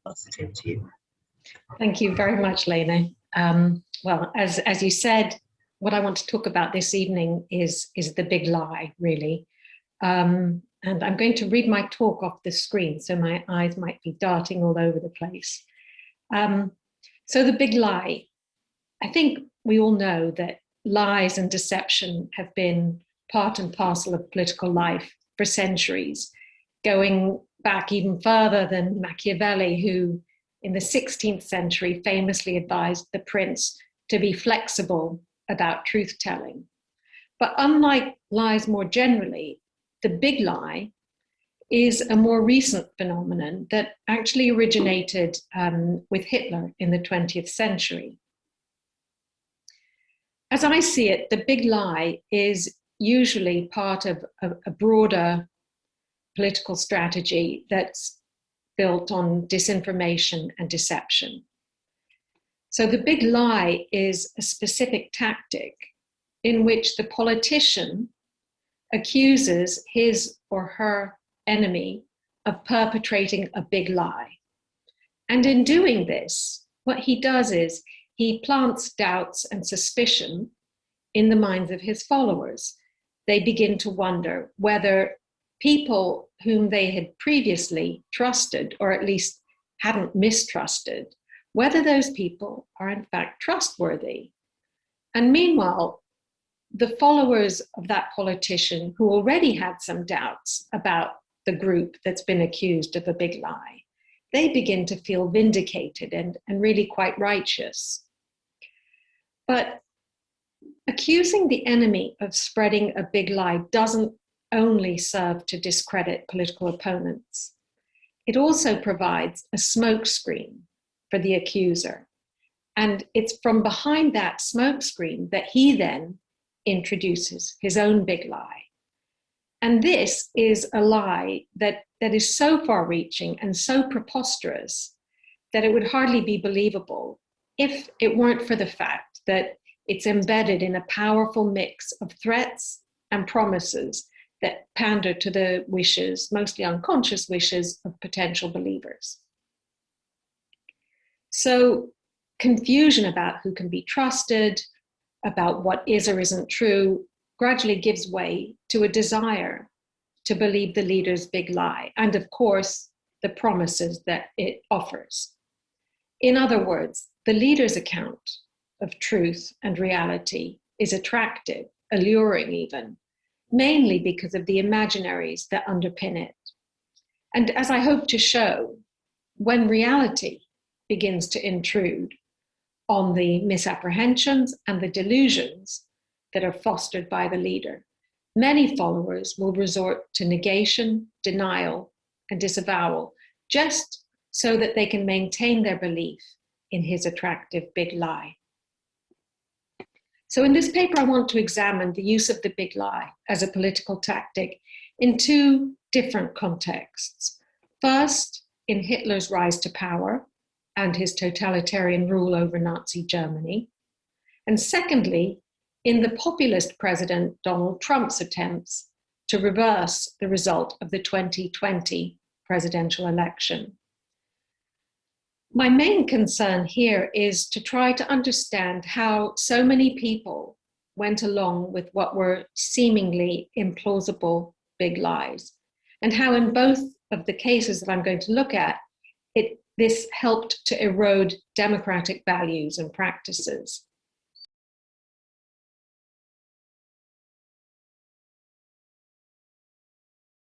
pass it over to you. Thank you very much, Renée. Well, as you said, what I want to talk about this evening is the big lie, really. And I'm going to read my talk off the screen, so my eyes might be darting all over the place. So the big lie. I think we all know that lies and deception have been part and parcel of political life for centuries, going back even further than Machiavelli, who in the 16th century famously advised the prince to be flexible about truth-telling. But unlike lies more generally, the big lie is a more recent phenomenon that actually originated with Hitler in the 20th century. As I see it, the big lie is usually part of a broader political strategy that's built on disinformation and deception. So the big lie is a specific tactic in which the politician accuses his or her enemy of perpetrating a big lie. And in doing this, what he does is he plants doubts and suspicion in the minds of his followers. They begin to wonder whether people whom they had previously trusted, or at least hadn't mistrusted, whether those people are in fact trustworthy. And meanwhile, the followers of that politician who already had some doubts about the group that's been accused of a big lie, they begin to feel vindicated and really quite righteous. But accusing the enemy of spreading a big lie doesn't only serve to discredit political opponents. It also provides a smokescreen for the accuser. And it's from behind that smokescreen that he then introduces his own big lie. And this is a lie that is so far-reaching and so preposterous that it would hardly be believable if it weren't for the fact that it's embedded in a powerful mix of threats and promises that pander to the wishes, mostly unconscious wishes, of potential believers. So confusion about who can be trusted, about what is or isn't true, gradually gives way to a desire to believe the leader's big lie, and of course, the promises that it offers. In other words, the leader's account of truth and reality is attractive, alluring even, mainly because of the imaginaries that underpin it. And as I hope to show, when reality begins to intrude on the misapprehensions and the delusions that are fostered by the leader, many followers will resort to negation, denial, and disavowal, just so that they can maintain their belief in his attractive big lie. So in this paper, I want to examine the use of the big lie as a political tactic in two different contexts. First, in Hitler's rise to power and his totalitarian rule over Nazi Germany. And secondly, in the populist President Donald Trump's attempts to reverse the result of the 2020 presidential election. My main concern here is to try to understand how so many people went along with what were seemingly implausible big lies, and how in both of the cases that I'm going to look at, this helped to erode democratic values and practices.